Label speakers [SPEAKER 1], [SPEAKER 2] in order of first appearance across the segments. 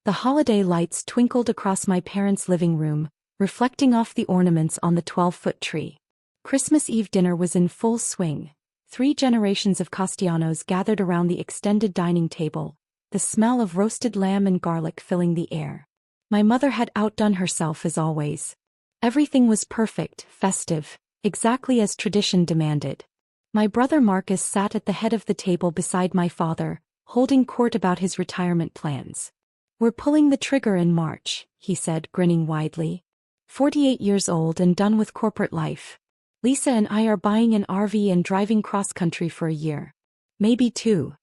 [SPEAKER 1] The holiday lights twinkled across my parents' living room, reflecting off the ornaments on the 12-foot tree. Christmas Eve dinner was in full swing. 3 generations of Castellanos gathered around the extended dining table, the smell of roasted lamb and garlic filling the air. My mother had outdone herself as always. Everything was perfect, festive, exactly as tradition demanded. My brother Marcus sat at the head of the table beside my father, holding court about his retirement plans. "We're pulling the trigger in March," he said, grinning widely. 48 years old and done with corporate life. Lisa and I are buying an RV and driving cross-country for a year. Maybe 2.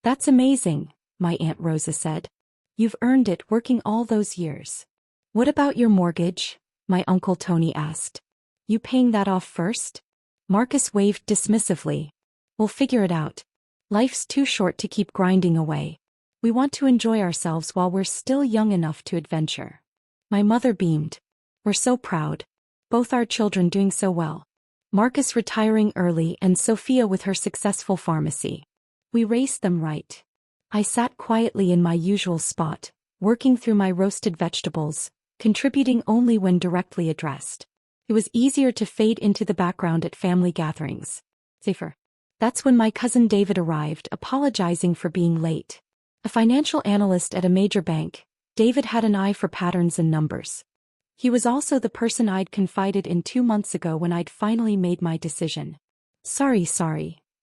[SPEAKER 1] "That's amazing," my Aunt Rosa said. "You've earned it working all those years." "What about your mortgage?" my Uncle Tony asked. "You paying that off first?" Marcus waved dismissively. "We'll figure it out. Life's too short to keep grinding away. We want to enjoy ourselves while we're still young enough to adventure." My mother beamed. "We're so proud. Both our children doing so well. Marcus retiring early and Sophia with her successful pharmacy. We raced them right." I sat quietly in my usual spot, working through my roasted vegetables, contributing only when directly addressed. It was easier to fade into the background at family gatherings. Safer. That's when my cousin David arrived, apologizing for being late. A financial analyst at a major bank, David had an eye for patterns and numbers. He was also the person I'd confided in 2 months ago when I'd finally made my decision. Sorry,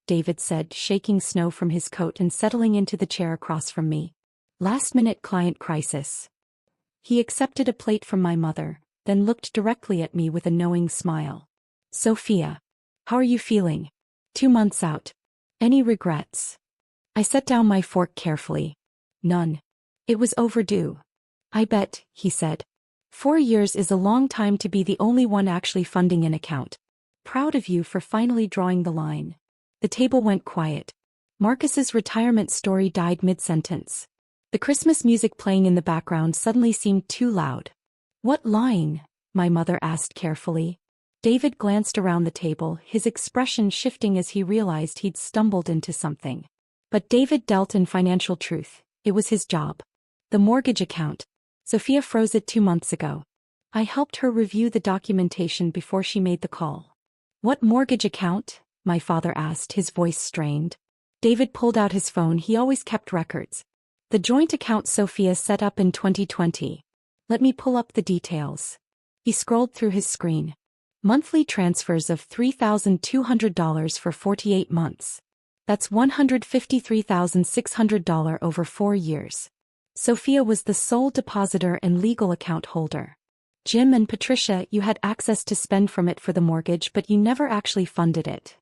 [SPEAKER 1] David said, shaking snow from his coat and settling into the chair across from me. "Last-minute client crisis." He accepted a plate from my mother, then looked directly at me with a knowing smile. "Sophia, how are you feeling? 2 months out. Any regrets?" I set down my fork carefully. "None. It was overdue." "I bet," he said. 4 years is a long time to be the only one actually funding an account. Proud of you for finally drawing the line." The table went quiet. Marcus's retirement story died mid-sentence. The Christmas music playing in the background suddenly seemed too loud. "What line?" my mother asked carefully. David glanced around the table, his expression shifting as he realized he'd stumbled into something. But David dealt in financial truth. It was his job. "The mortgage account. Sophia froze it 2 months ago. I helped her review the documentation before she made the call." "What mortgage account?" my father asked, his voice strained. David pulled out his phone. He always kept records. "The joint account Sophia set up in 2020. Let me pull up the details." He scrolled through his screen. "Monthly transfers of $3,200 for 48 months. That's $153,600 over 4 years. Sophia was the sole depositor and legal account holder. Jim and Patricia, you had access to spend from it for the mortgage, but you never actually funded it."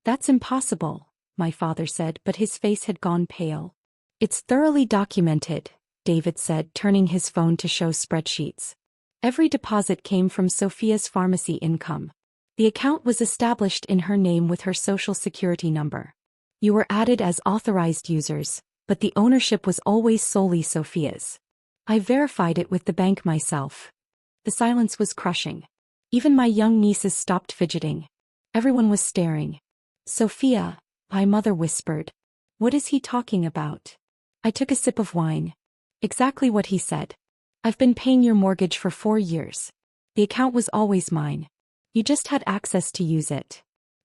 [SPEAKER 1] "That's impossible," my father said, but his face had gone pale. "It's thoroughly documented," David said, turning his phone to show spreadsheets. "Every deposit came from Sophia's pharmacy income. The account was established in her name with her social security number. You were added as authorized users, but the ownership was always solely Sophia's. I verified it with the bank myself." The silence was crushing. Even my young nieces stopped fidgeting. Everyone was staring. "Sophia," my mother whispered. "What is he talking about?" I took a sip of wine. "Exactly what he said. I've been paying your mortgage for 4 years. The account was always mine. You just had access to use it."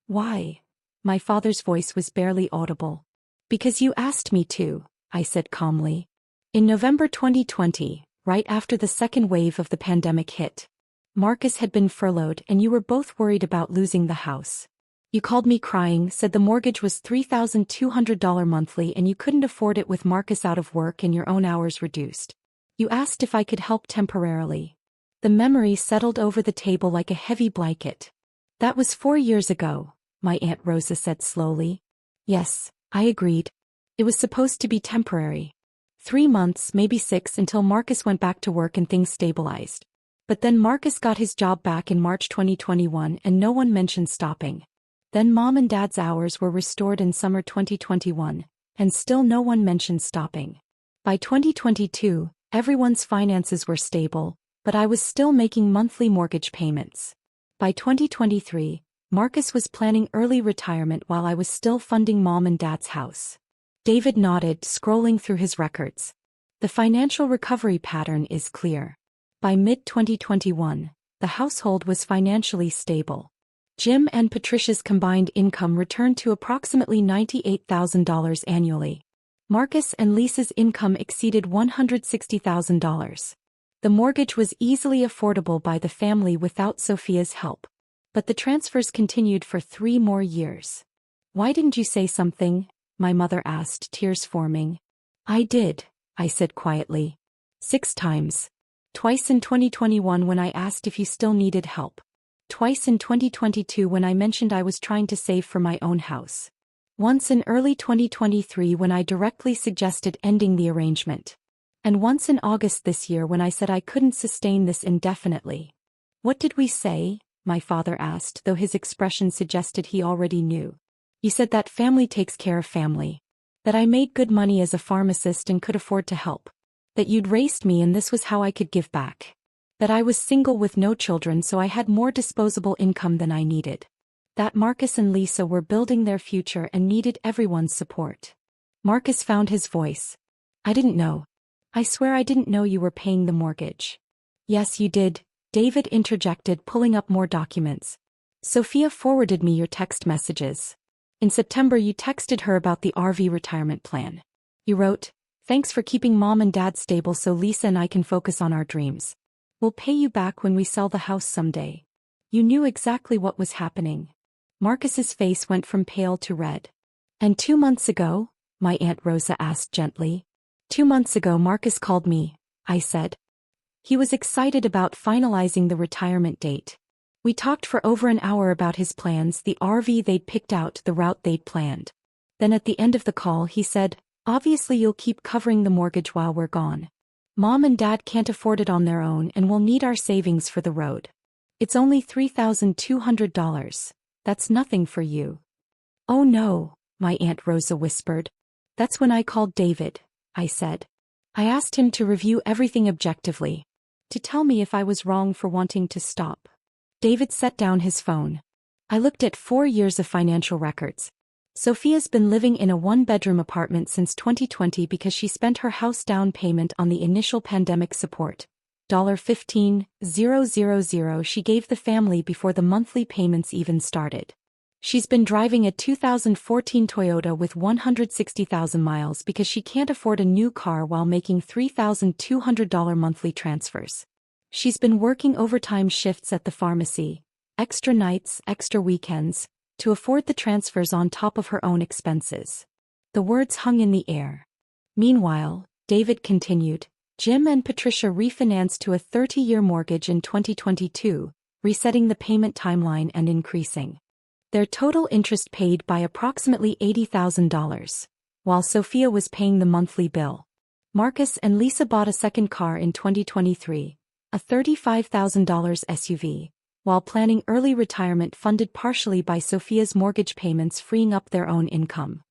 [SPEAKER 1] "Why?" My father's voice was barely audible. "Because you asked me to," I said calmly. "In November 2020, right after the second wave of the pandemic hit, Marcus had been furloughed and you were both worried about losing the house. You called me crying, said the mortgage was $3,200 monthly and you couldn't afford it with Marcus out of work and your own hours reduced. You asked if I could help temporarily." The memory settled over the table like a heavy blanket. "That was 4 years ago," my Aunt Rosa said slowly. "Yes, I agreed. It was supposed to be temporary. 3 months, maybe 6, until Marcus went back to work and things stabilized. But then Marcus got his job back in March 2021 and no one mentioned stopping. Then Mom and Dad's hours were restored in summer 2021, and still no one mentioned stopping. By 2022, everyone's finances were stable, but I was still making monthly mortgage payments. By 2023, Marcus was planning early retirement while I was still funding Mom and Dad's house." David nodded, scrolling through his records. The financial recovery pattern is clear. By mid-2021, the household was financially stable. Jim and Patricia's combined income returned to approximately $98,000 annually. Marcus and Lisa's income exceeded $160,000. The mortgage was easily affordable by the family without Sophia's help. But the transfers continued for 3 more years. "Why didn't you say something?" my mother asked, tears forming. "I did," I said quietly. 6 times. Twice in 2021 when I asked if you still needed help. Twice in 2022 when I mentioned I was trying to save for my own house. Once in early 2023 when I directly suggested ending the arrangement. And once in August this year when I said I couldn't sustain this indefinitely. "What did we say?" my father asked, though his expression suggested he already knew. "You said that family takes care of family. That I made good money as a pharmacist and could afford to help. That you'd raised me and this was how I could give back. That I was single with no children so I had more disposable income than I needed. That Marcus and Lisa were building their future and needed everyone's support." Marcus found his voice. "I didn't know. I swear I didn't know you were paying the mortgage." "Yes, you did," David interjected, pulling up more documents. "Sophia forwarded me your text messages. In September you texted her about the RV retirement plan. You wrote, 'Thanks for keeping Mom and Dad stable so Lisa and I can focus on our dreams. We'll pay you back when we sell the house someday.' You knew exactly what was happening." Marcus's face went from pale to red. "And 2 months ago?" my Aunt Rosa asked gently. 2 months ago Marcus called me," I said. He was excited about finalizing the retirement date. We talked for over an hour about his plans, the RV they'd picked out, the route they'd planned. Then at the end of the call he said, "Obviously you'll keep covering the mortgage while we're gone. Mom and Dad can't afford it on their own and we'll need our savings for the road. It's only $3,200. That's nothing for you." "Oh no," my Aunt Rosa whispered. "That's when I called David," I said. "I asked him to review everything objectively. To tell me if I was wrong for wanting to stop." David set down his phone. I looked at 4 years of financial records. Sophia's been living in a 1-bedroom apartment since 2020 because she spent her house down payment on the initial pandemic support. $15,000 she gave the family before the monthly payments even started. She's been driving a 2014 Toyota with 160,000 miles because she can't afford a new car while making $3,200 monthly transfers. She's been working overtime shifts at the pharmacy, extra nights, extra weekends, to afford the transfers on top of her own expenses. The words hung in the air. Meanwhile, David continued, Jim and Patricia refinanced to a 30-year mortgage in 2022, resetting the payment timeline and increasing their total interest paid by approximately $80,000, while Sophia was paying the monthly bill. Marcus and Lisa bought a second car in 2023, a $35,000 SUV, while planning early retirement funded partially by Sophia's mortgage payments, freeing up their own income.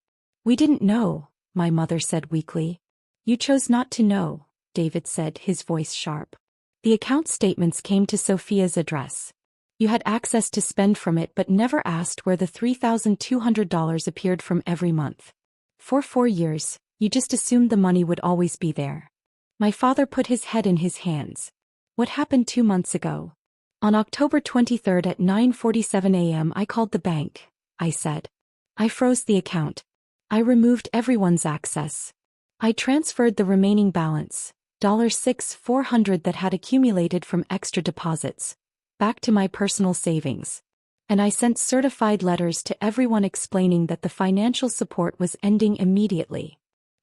[SPEAKER 1] "We didn't know," my mother said weakly. "You chose not to know," David said, his voice sharp. "The account statements came to Sophia's address. You had access to spend from it but never asked where the $3,200 appeared from every month. For 4 years, you just assumed the money would always be there." My father put his head in his hands. "What happened 2 months ago?" "On October 23rd at 9:47 a.m. I called the bank," I said. "I froze the account. I removed everyone's access. I transferred the remaining balance, $6,400 that had accumulated from extra deposits, back to my personal savings. And I sent certified letters to everyone explaining that the financial support was ending immediately."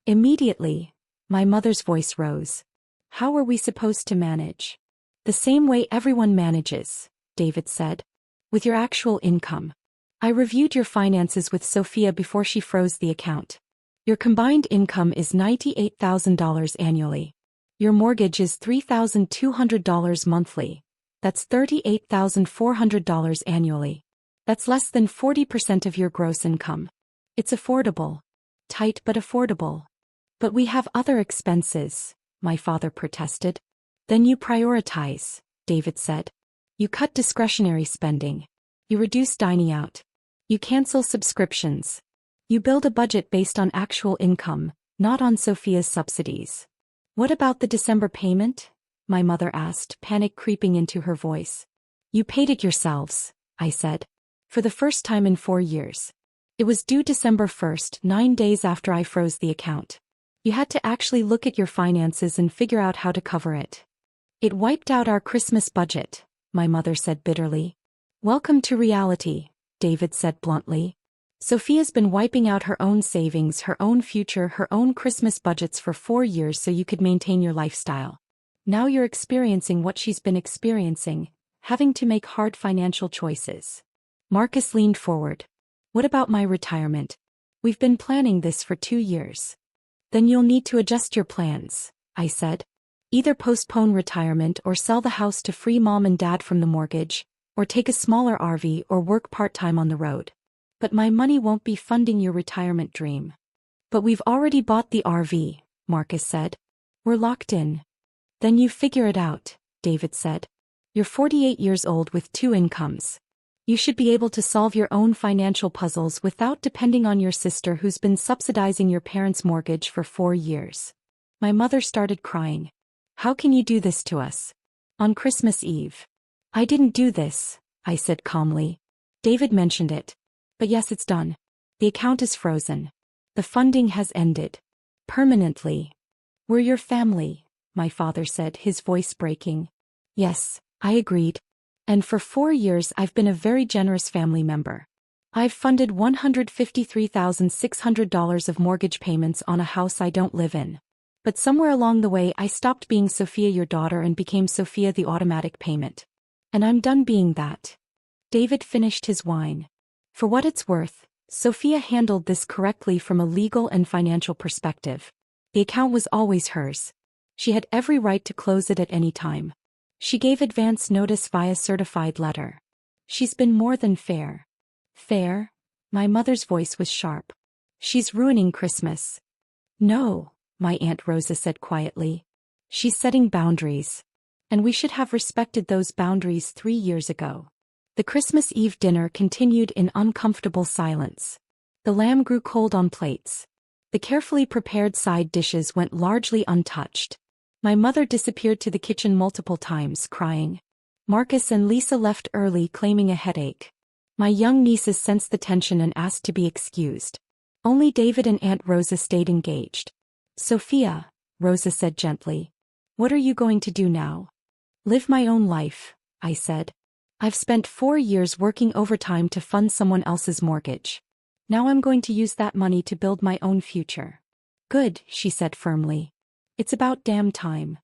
[SPEAKER 1] "Immediately?" My mother's voice rose. "How are we supposed to manage?" "The same way everyone manages," David said. "With your actual income. I reviewed your finances with Sophia before she froze the account. Your combined income is $98,000 annually. Your mortgage is $3,200 monthly. That's $38,400 annually. That's less than 40% of your gross income. It's affordable. Tight but affordable." "But we have other expenses," my father protested. "Then you prioritize," David said. "You cut discretionary spending. You reduce dining out. You cancel subscriptions. You build a budget based on actual income, not on Sophia's subsidies." What about the December payment? My mother asked, panic creeping into her voice. You paid it yourselves, I said. For the first time in 4 years. It was due December 1st, 9 days after I froze the account. You had to actually look at your finances and figure out how to cover it. It wiped out our Christmas budget, my mother said bitterly. Welcome to reality, David said bluntly. Sophia's been wiping out her own savings, her own future, her own Christmas budgets for 4 years so you could maintain your lifestyle. Now you're experiencing what she's been experiencing, having to make hard financial choices. Marcus leaned forward. What about my retirement? We've been planning this for 2 years. Then you'll need to adjust your plans, I said. Either postpone retirement or sell the house to free mom and dad from the mortgage, or take a smaller RV or work part-time on the road. But my money won't be funding your retirement dream. But we've already bought the RV, Marcus said. We're locked in. Then you figure it out, David said. You're 48 years old with 2 incomes. You should be able to solve your own financial puzzles without depending on your sister who's been subsidizing your parents' mortgage for 4 years. My mother started crying. How can you do this to us? On Christmas Eve. I didn't do this, I said calmly. David mentioned it. But yes, it's done. The account is frozen. The funding has ended. Permanently. We're your family, my father said, his voice breaking. Yes, I agreed. And for 4 years I've been a very generous family member. I've funded $153,600 of mortgage payments on a house I don't live in. But somewhere along the way I stopped being Sophia your daughter and became Sophia the automatic payment. And I'm done being that. David finished his wine. For what it's worth, Sophia handled this correctly from a legal and financial perspective. The account was always hers. She had every right to close it at any time. She gave advance notice via certified letter. She's been more than fair. Fair? My mother's voice was sharp. She's ruining Christmas. No, my Aunt Rosa said quietly. She's setting boundaries. And we should have respected those boundaries 3 years ago. The Christmas Eve dinner continued in uncomfortable silence. The lamb grew cold on plates. The carefully prepared side dishes went largely untouched. My mother disappeared to the kitchen multiple times, crying. Marcus and Lisa left early, claiming a headache. My young nieces sensed the tension and asked to be excused. Only David and Aunt Rosa stayed engaged. Sophia, Rosa said gently. What are you going to do now? Live my own life, I said. I've spent 4 years working overtime to fund someone else's mortgage. Now I'm going to use that money to build my own future. Good, she said firmly. It's about damn time.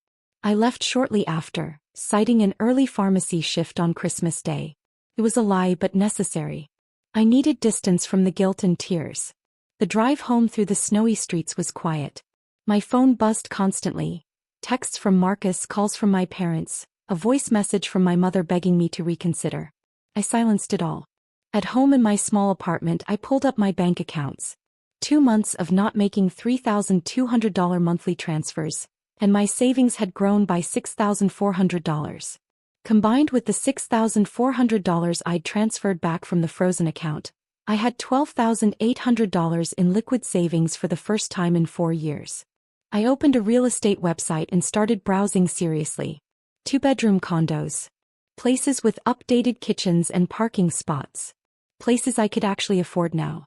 [SPEAKER 1] I left shortly after, citing an early pharmacy shift on Christmas Day. It was a lie but necessary. I needed distance from the guilt and tears. The drive home through the snowy streets was quiet. My phone buzzed constantly. Texts from Marcus, calls from my parents, a voice message from my mother begging me to reconsider. I silenced it all. At home in my small apartment I pulled up my bank accounts. 2 months of not making $3,200 monthly transfers, and my savings had grown by $6,400. Combined with the $6,400 I'd transferred back from the frozen account, I had $12,800 in liquid savings for the first time in 4 years. I opened a real estate website and started browsing seriously. 2-bedroom condos. Places with updated kitchens and parking spots. Places I could actually afford now.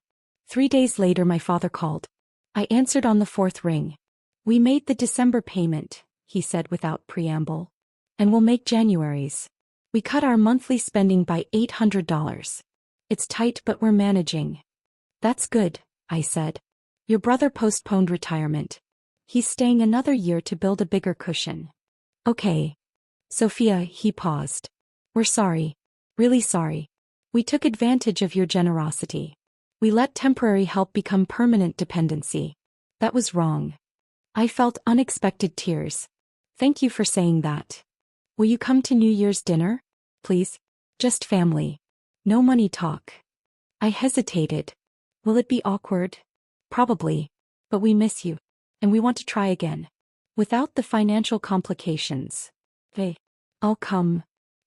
[SPEAKER 1] 3 days later my father called. I answered on the 4th ring. We made the December payment, he said without preamble. And we'll make January's. We cut our monthly spending by $800. It's tight but we're managing. That's good, I said. Your brother postponed retirement. He's staying another year to build a bigger cushion. Okay. Sophia, he paused. We're sorry. Really sorry. We took advantage of your generosity. We let temporary help become permanent dependency. That was wrong. I felt unexpected tears. Thank you for saying that. Will you come to New Year's dinner? Please? Just family. No money talk. I hesitated. Will it be awkward? Probably. But we miss you. And we want to try again. Without the financial complications. Hey. I'll come.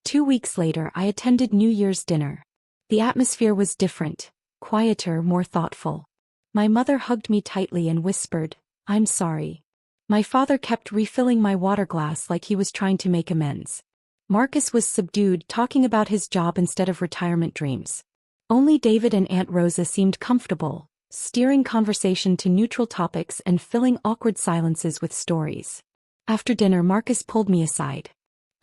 [SPEAKER 1] 2 weeks later I attended New Year's dinner. The atmosphere was different. Quieter, more thoughtful. My mother hugged me tightly and whispered, I'm sorry. My father kept refilling my water glass like he was trying to make amends. Marcus was subdued, talking about his job instead of retirement dreams. Only David and Aunt Rosa seemed comfortable, steering conversation to neutral topics and filling awkward silences with stories. After dinner, Marcus pulled me aside.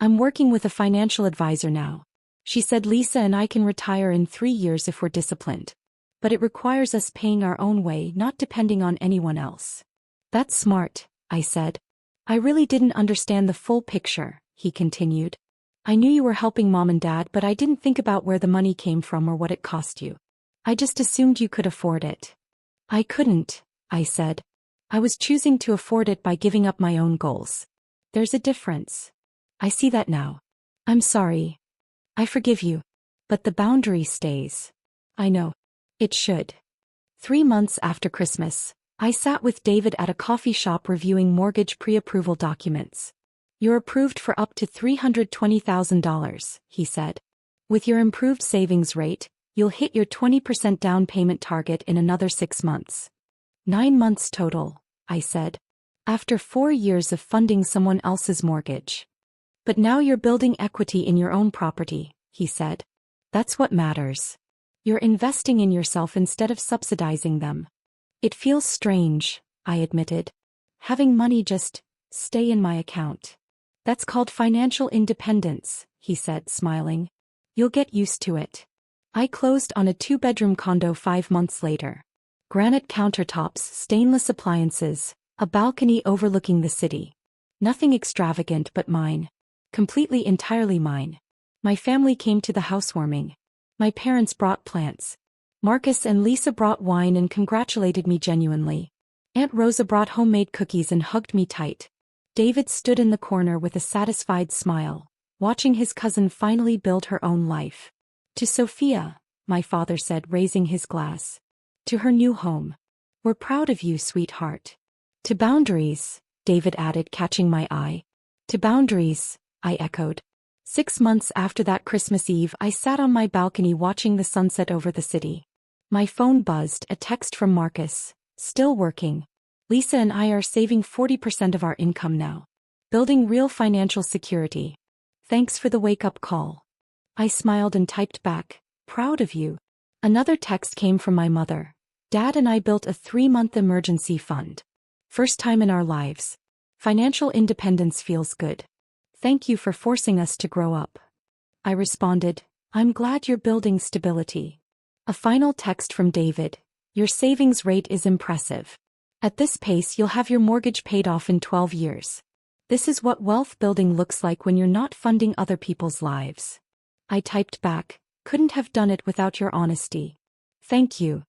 [SPEAKER 1] "I'm working with a financial advisor now. She said Lisa and I can retire in 3 years if we're disciplined. But it requires us paying our own way, not depending on anyone else." "That's smart," I said. "I really didn't understand the full picture," he continued. "I knew you were helping Mom and Dad, but I didn't think about where the money came from or what it cost you. I just assumed you could afford it." "I couldn't," I said. "I was choosing to afford it by giving up my own goals. There's a difference. I see that now. I'm sorry. I forgive you. But the boundary stays." "I know. It should." 3 months after Christmas, I sat with David at a coffee shop reviewing mortgage pre-approval documents. "You're approved for up to $320,000, he said. "With your improved savings rate, you'll hit your 20% down payment target in another 6 months. 9 months total," I said. "After 4 years of funding someone else's mortgage. But now you're building equity in your own property," he said. "That's what matters. You're investing in yourself instead of subsidizing them." "It feels strange," I admitted. "Having money just stay in my account." "That's called financial independence," he said, smiling. "You'll get used to it." I closed on a 2-bedroom condo 5 months later. Granite countertops, stainless appliances, a balcony overlooking the city. Nothing extravagant but mine. Completely, entirely mine. My family came to the housewarming. My parents brought plants. Marcus and Lisa brought wine and congratulated me genuinely. Aunt Rosa brought homemade cookies and hugged me tight. David stood in the corner with a satisfied smile, watching his cousin finally build her own life. "To Sophia," my father said, raising his glass. "To her new home. We're proud of you, sweetheart." "To boundaries," David added, catching my eye. "To boundaries," I echoed. 6 months after that Christmas Eve, I sat on my balcony watching the sunset over the city. My phone buzzed, a text from Marcus. "Still working. Lisa and I are saving 40% of our income now. Building real financial security. Thanks for the wake-up call." I smiled and typed back, "Proud of you." Another text came from my mother. "Dad and I built a 3-month emergency fund. First time in our lives. Financial independence feels good. Thank you for forcing us to grow up." I responded, "I'm glad you're building stability." A final text from David. "Your savings rate is impressive. At this pace you'll have your mortgage paid off in 12 years. This is what wealth building looks like when you're not funding other people's lives." I typed back, "Couldn't have done it without your honesty. Thank you."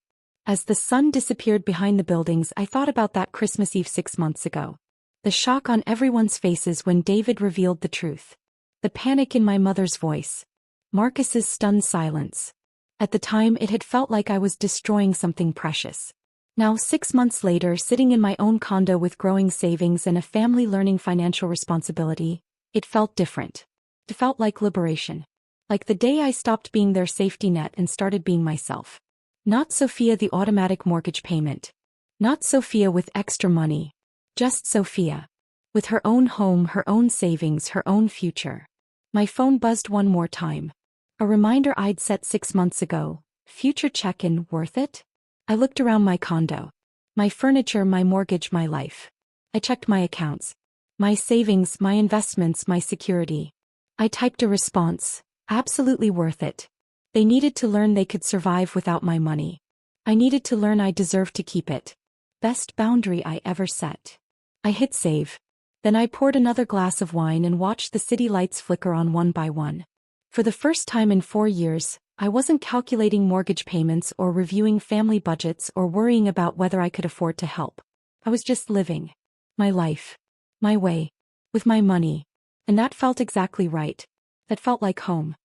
[SPEAKER 1] As the sun disappeared behind the buildings, I thought about that Christmas Eve 6 months ago. The shock on everyone's faces when David revealed the truth. The panic in my mother's voice. Marcus's stunned silence. At the time, it had felt like I was destroying something precious. Now, 6 months later, sitting in my own condo with growing savings and a family learning financial responsibility, it felt different. It felt like liberation. Like the day I stopped being their safety net and started being myself. Not Sophia the automatic mortgage payment. Not Sophia with extra money. Just Sophia. With her own home, her own savings, her own future. My phone buzzed one more time. A reminder I'd set 6 months ago. Future check-in, worth it? I looked around my condo. My furniture, my mortgage, my life. I checked my accounts. My savings, my investments, my security. I typed a response. Absolutely worth it. They needed to learn they could survive without my money. I needed to learn I deserved to keep it. Best boundary I ever set. I hit save. Then I poured another glass of wine and watched the city lights flicker on one by one. For the first time in 4 years, I wasn't calculating mortgage payments or reviewing family budgets or worrying about whether I could afford to help. I was just living. My life. My way. With my money. And that felt exactly right. That felt like home.